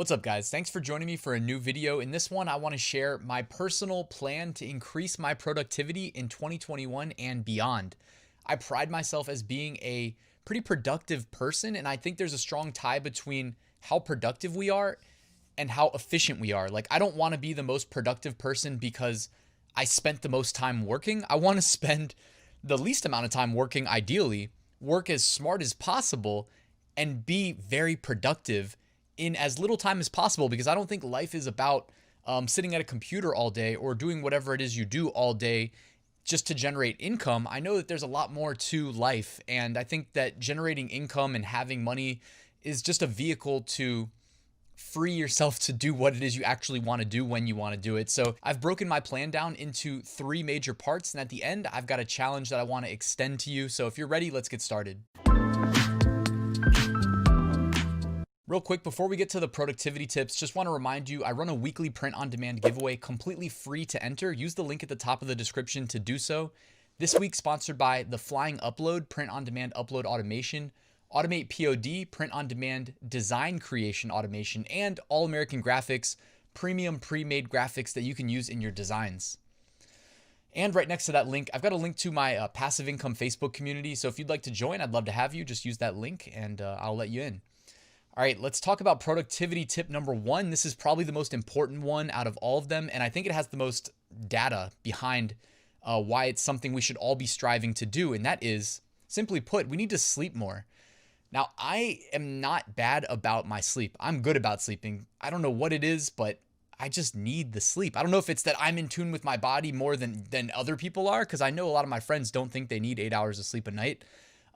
What's up, guys? Thanks for joining me for a new video. In this one, I want to share my personal plan to increase my productivity in 2021 and beyond. I pride myself as being a pretty productive person, and I think there's a strong tie between how productive we are and how efficient we are. Like, I don't want to be the most productive person because I spent the most time working. I want to spend the least amount of time working, ideally, work as smart as possible, and be very productive in as little time as possible, because I don't think life is about sitting at a computer all day or doing whatever it is you do all day just to generate income. I know that there's a lot more to life, and I think that generating income and having money is just a vehicle to free yourself to do what it is you actually want to do when you want to do it. So I've broken my plan down into 3 major parts, and at the end, I've got a challenge that I want to extend to you. So if you're ready, let's get started. Real quick, before we get to the productivity tips, just want to remind you, I run a weekly print-on-demand giveaway completely free to enter. Use the link at the top of the description to do so. This week, sponsored by the Flying Upload, print-on-demand upload automation, AutomatePOD, print-on-demand design creation automation, and All American Graphics, premium pre-made graphics that you can use in your designs. And right next to that link, I've got a link to my passive income Facebook community. So if you'd like to join, I'd love to have you. Just use that link and I'll let you in. All right, let's talk about productivity tip number 1. This is probably the most important one out of all of them, and I think it has the most data behind why it's something we should all be striving to do, and that is, simply put, we need to sleep more. Now, I am not bad about my sleep. I'm good about sleeping. I don't know what it is, but I just need the sleep. I don't know if it's that I'm in tune with my body more than other people are, because I know a lot of my friends don't think they need 8 hours of sleep a night.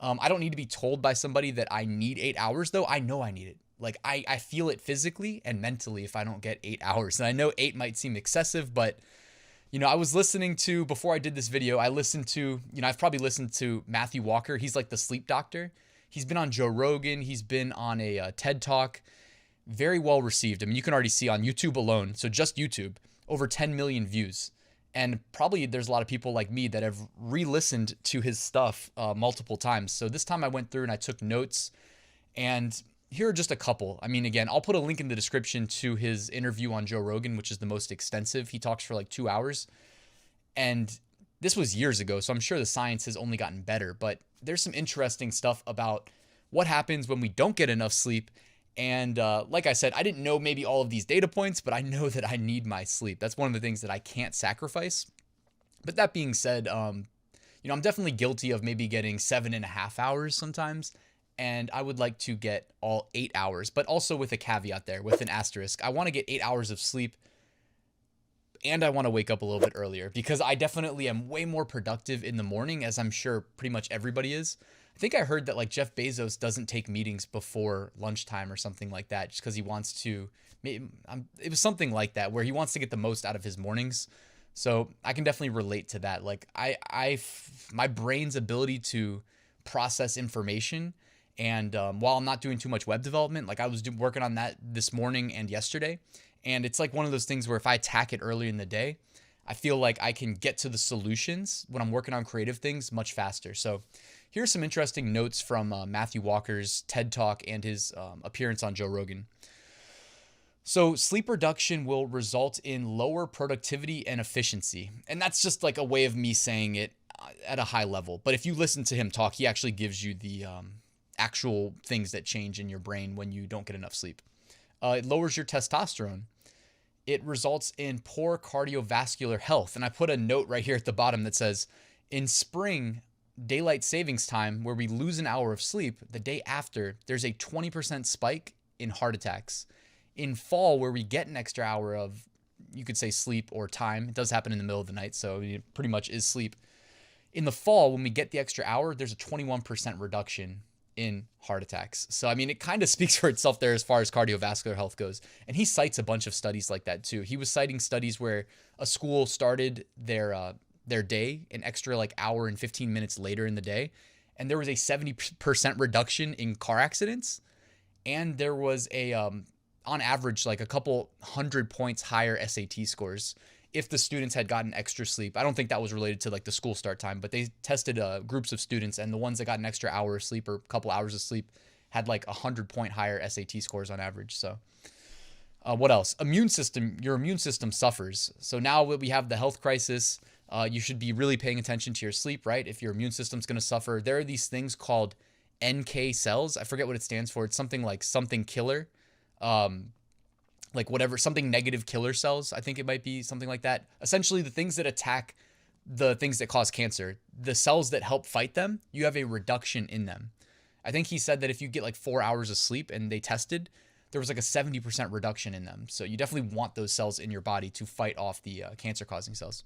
I don't need to be told by somebody that I need 8 hours, though. I know I need it. Like, I feel it physically and mentally if I don't get 8 hours. And I know 8 might seem excessive, but, you know, I was listening to, before I did this video, I listened to, you know, I've probably listened to Matthew Walker. He's like the sleep doctor. He's been on Joe Rogan. He's been on a TED Talk. Very well received. I mean, you can already see on YouTube alone, so just YouTube, over 10 million views. And probably there's a lot of people like me that have re-listened to his stuff multiple times. So this time I went through and I took notes, and here are just a couple. I mean, again, I'll put a link in the description to his interview on Joe Rogan, which is the most extensive. He talks for like 2 hours. And this was years ago, so I'm sure the science has only gotten better. But there's some interesting stuff about what happens when we don't get enough sleep. And like I said, I didn't know maybe all of these data points, but I know that I need my sleep. That's one of the things that I can't sacrifice. But that being said, you know, I'm definitely guilty of maybe getting 7.5 hours sometimes. And I would like to get all 8 hours, but also with a caveat there, with an asterisk. I want to get 8 hours of sleep, and I want to wake up a little bit earlier, because I definitely am way more productive in the morning, as I'm sure pretty much everybody is. I think I heard that like Jeff Bezos doesn't take meetings before lunchtime or something like that, just because he wants to, it was something like that, where he wants to get the most out of his mornings. So I can definitely relate to that. Like my brain's ability to process information, and while I'm not doing too much web development, like I was working on that this morning and yesterday, and it's like one of those things where if I attack it early in the day, I feel like I can get to the solutions when I'm working on creative things much faster. So here's some interesting notes from Matthew Walker's TED Talk and his appearance on Joe Rogan. So sleep reduction will result in lower productivity and efficiency. And that's just like a way of me saying it at a high level. But if you listen to him talk, he actually gives you the actual things that change in your brain when you don't get enough sleep. It lowers your testosterone. It results in poor cardiovascular health. And I put a note right here at the bottom that says, in spring, daylight savings time, where we lose an hour of sleep, the day after, there's a 20% spike in heart attacks. In fall, where we get an extra hour of, you could say, sleep or time, it does happen in the middle of the night, so it pretty much is sleep. In the fall, when we get the extra hour, there's a 21% reduction in heart attacks. So, I mean, it kind of speaks for itself there as far as cardiovascular health goes. And he cites a bunch of studies like that too. He was citing studies where a school started their day an extra like hour and 15 minutes later in the day, and there was a 70% reduction in car accidents, and there was a on average like a couple 100 points higher SAT scores if the students had gotten extra sleep. I don't think that was related to like the school start time, but they tested groups of students, and the ones that got an extra hour of sleep or a couple hours of sleep had like 100-point higher SAT scores on average. So What else? Immune system. Your immune system suffers. So now we have the health crisis. You should be really paying attention to your sleep, right? If your immune system's going to suffer, there are these things called NK cells. I forget what it stands for. It's something like something killer, like whatever, something negative killer cells. I think it might be something like that. Essentially, the things that attack the things that cause cancer, the cells that help fight them, you have a reduction in them. I think he said that if you get like 4 hours of sleep, and they tested, there was like a 70% reduction in them. So you definitely want those cells in your body to fight off the cancer-causing cells.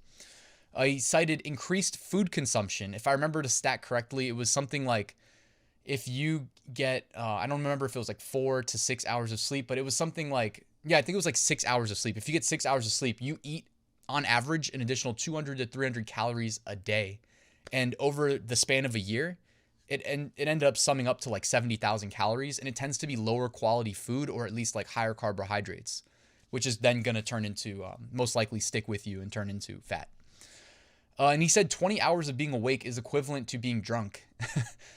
He cited increased food consumption. If I remember the stat correctly, it was something like if you get, I don't remember if it was like 4 to 6 hours of sleep, but it was something like, yeah, I think it was like 6 hours of sleep. If you get 6 hours of sleep, you eat on average an additional 200 to 300 calories a day. And over the span of a year, it ended up summing up to like 70,000 calories. And it tends to be lower quality food, or at least like higher carbohydrates, which is then going to turn into, most likely stick with you and turn into fat. And he said 20 hours of being awake is equivalent to being drunk.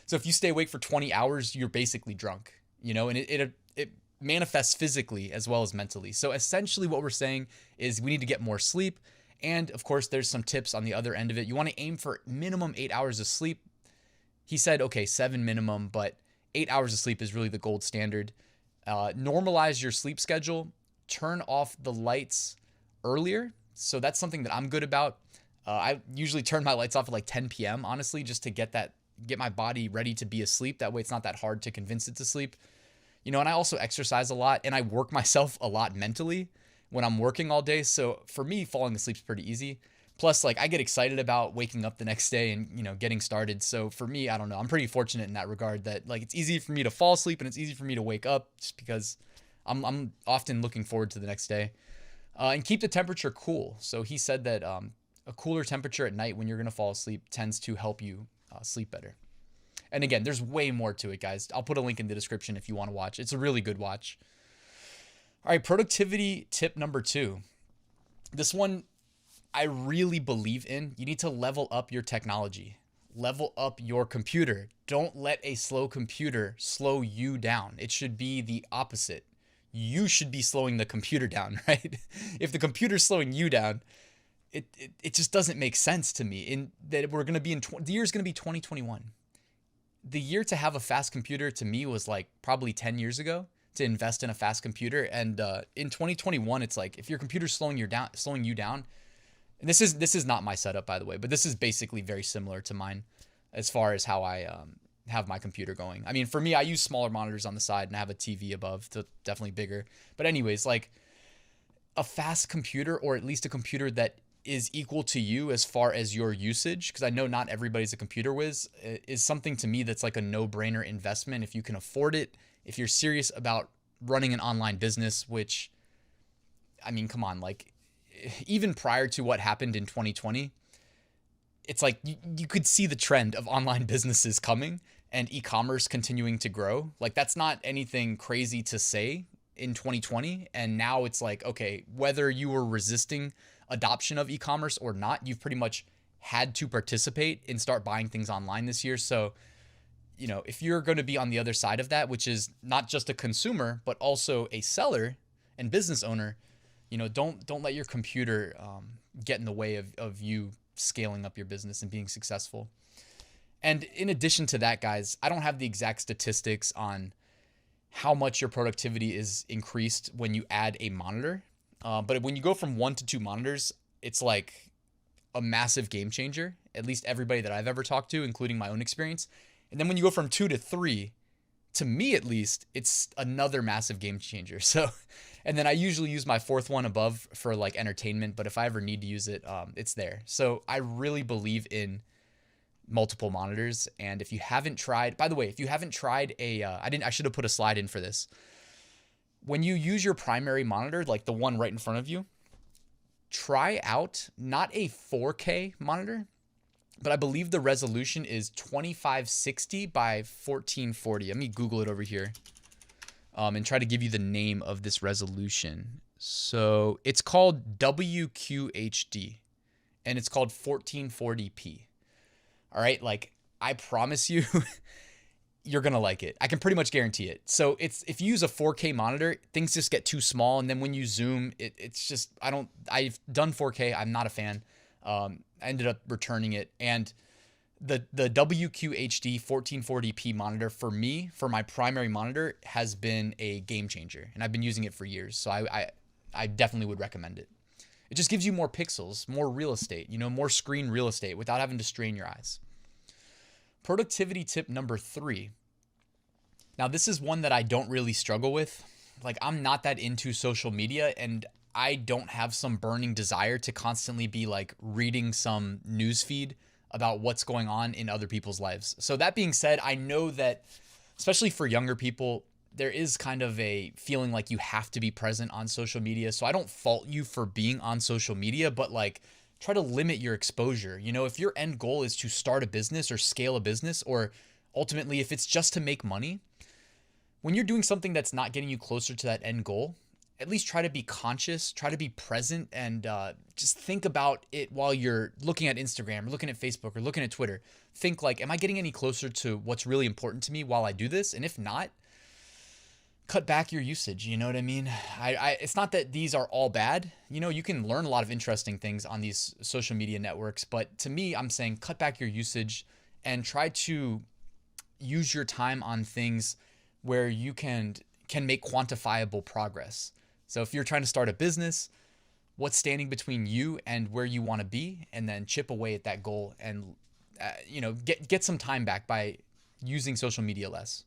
So if you stay awake for 20 hours, you're basically drunk, you know, and it manifests physically as well as mentally. So essentially what we're saying is we need to get more sleep. And of course, there's some tips on the other end of it. You want to aim for minimum 8 hours of sleep. He said, okay, 7 minimum, but 8 hours of sleep is really the gold standard. Normalize your sleep schedule. Turn off the lights earlier. So that's something that I'm good about. I usually turn my lights off at like 10 p.m., honestly, just to get my body ready to be asleep. That way it's not that hard to convince it to sleep. You know, and I also exercise a lot, and I work myself a lot mentally when I'm working all day. So for me, falling asleep is pretty easy. Plus, like, I get excited about waking up the next day and, you know, getting started. So for me, I don't know, I'm pretty fortunate in that regard that, like, it's easy for me to fall asleep and it's easy for me to wake up just because I'm often looking forward to the next day. And keep the temperature cool. So he said that a cooler temperature at night when you're going to fall asleep tends to help you sleep better. And again, there's way more to it, guys. I'll put a link in the description if you want to watch. It's a really good watch. All right, productivity tip number 2. This one I really believe in. You need to level up your technology. Level up your computer. Don't let a slow computer slow you down. It should be the opposite. You should be slowing the computer down, right? If the computer's slowing you down, it just doesn't make sense to me. In that we're going to be the year's going to be 2021. The year to have a fast computer to me was like probably 10 years ago to invest in a fast computer. And in 2021, it's like if your computer's slowing you down, and this is not my setup, by the way, but this is basically very similar to mine as far as how I have my computer going. I mean, for me, I use smaller monitors on the side and I have a TV above, so definitely bigger. But anyways, like a fast computer, or at least a computer that is equal to you as far as your usage, because I know not everybody's a computer whiz, is something to me that's like a no-brainer investment if you can afford it, if you're serious about running an online business, which, I mean, come on, like even prior to what happened in 2020, it's like you could see the trend of online businesses coming and e-commerce continuing to grow. Like that's not anything crazy to say in 2020. And now it's like, okay, whether you were resisting adoption of e-commerce or not, you've pretty much had to participate and start buying things online this year. So, you know, if you're going to be on the other side of that, which is not just a consumer, but also a seller and business owner, you know, don't let your computer get in the way of you scaling up your business and being successful. And in addition to that, guys, I don't have the exact statistics on how much your productivity is increased when you add a monitor. But when you go from 1 to 2 monitors, it's like a massive game changer, at least everybody that I've ever talked to, including my own experience. And then when you go from 2 to 3, to me at least, it's another massive game changer. So, and then I usually use my 4th one above for like entertainment, but if I ever need to use it, it's there. So I really believe in multiple monitors. And if you haven't tried, by the way, if you haven't tried I should have put a slide in for this. When you use your primary monitor, like the one right in front of you, try out not a 4K monitor, but I believe the resolution is 2560 by 1440. Let me Google it over here and try to give you the name of this resolution. So it's called WQHD and it's called 1440p. All right, like I promise you, you're going to like it. I can pretty much guarantee it. So if you use a 4K monitor, things just get too small. And then when you zoom, it's just, I've done 4K. I'm not a fan. I ended up returning it. And the WQHD 1440p monitor for me, for my primary monitor, has been a game changer. And I've been using it for years. So I definitely would recommend it. It just gives you more pixels, more real estate, more screen real estate without having to strain your eyes. Productivity tip number 3. Now, this is one that I don't really struggle with. Like, I'm not that into social media, and I don't have some burning desire to constantly be like reading some news feed about what's going on in other people's lives. So that being said, I know that especially for younger people, there is kind of a feeling like you have to be present on social media. So I don't fault you for being on social media, but like, try to limit your exposure. If your end goal is to start a business or scale a business, or ultimately if it's just to make money, when you're doing something that's not getting you closer to that end goal, at least try to be conscious, try to be present, and just think about it while you're looking at Instagram or looking at Facebook or looking at Twitter. Think like, am I getting any closer to what's really important to me while I do this? And if not, cut back your usage. You know what I mean? It's not that these are all bad. You can learn a lot of interesting things on these social media networks, but to me, I'm saying cut back your usage and try to use your time on things where you can make quantifiable progress. So if you're trying to start a business, what's standing between you and where you want to be, and then chip away at that goal and get some time back by using social media less.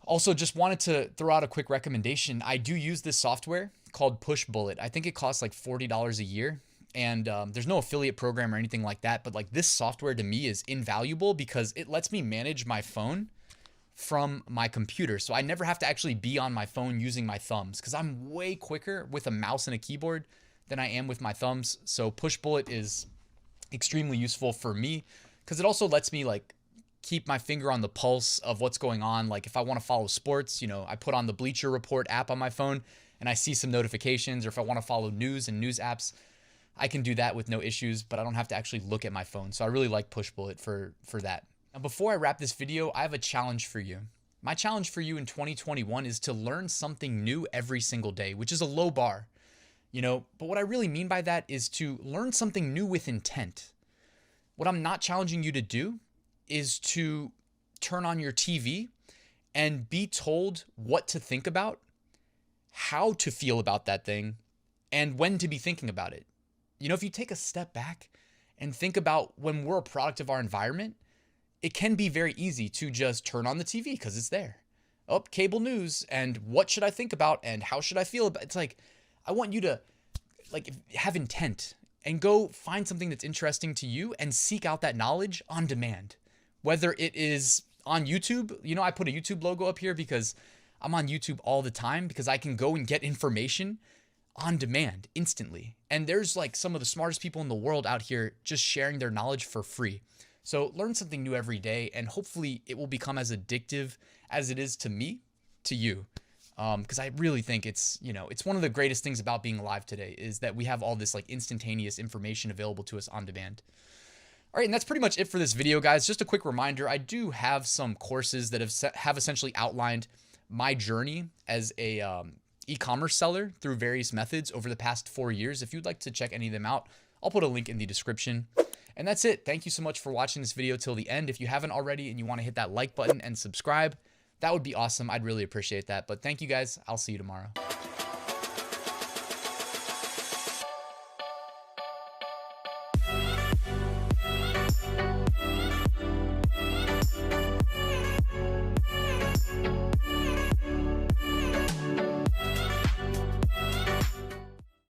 Also, just wanted to throw out a quick recommendation. I do use this software called Pushbullet. I think it costs like $40 a year. And there's no affiliate program or anything like that. But like, this software to me is invaluable because it lets me manage my phone from my computer. So I never have to actually be on my phone using my thumbs, because I'm way quicker with a mouse and a keyboard than I am with my thumbs. So Pushbullet is extremely useful for me because it also lets me like keep my finger on the pulse of what's going on. Like if I want to follow sports, I put on the Bleacher Report app on my phone and I see some notifications, or if I want to follow news and news apps, I can do that with no issues, but I don't have to actually look at my phone. So I really like Pushbullet for that. Now, before I wrap this video, I have a challenge for you. My challenge for you in 2021 is to learn something new every single day, which is a low bar, but what I really mean by that is to learn something new with intent. What I'm not challenging you to do is to turn on your TV and be told what to think about, how to feel about that thing, and when to be thinking about it. If you take a step back and think about when we're a product of our environment, it can be very easy to just turn on the TV because it's there. Oh, cable news, and what should I think about and how should I feel about it? It's like, I want you to like have intent and go find something that's interesting to you and seek out that knowledge on demand. Whether it is on YouTube, I put a YouTube logo up here because I'm on YouTube all the time, because I can go and get information on demand instantly. And there's like some of the smartest people in the world out here just sharing their knowledge for free. So learn something new every day, and hopefully it will become as addictive as it is to me, to you. Because I really think it's one of the greatest things about being alive today is that we have all this like instantaneous information available to us on demand. All right, and that's pretty much it for this video, guys. Just a quick reminder, I do have some courses that have essentially outlined my journey as a e-commerce seller through various methods over the past 4 years. If you'd like to check any of them out, I'll put a link in the description. And that's it. Thank you so much for watching this video till the end. If you haven't already and you want to hit that like button and subscribe, that would be awesome. I'd really appreciate that. But thank you guys. I'll see you tomorrow.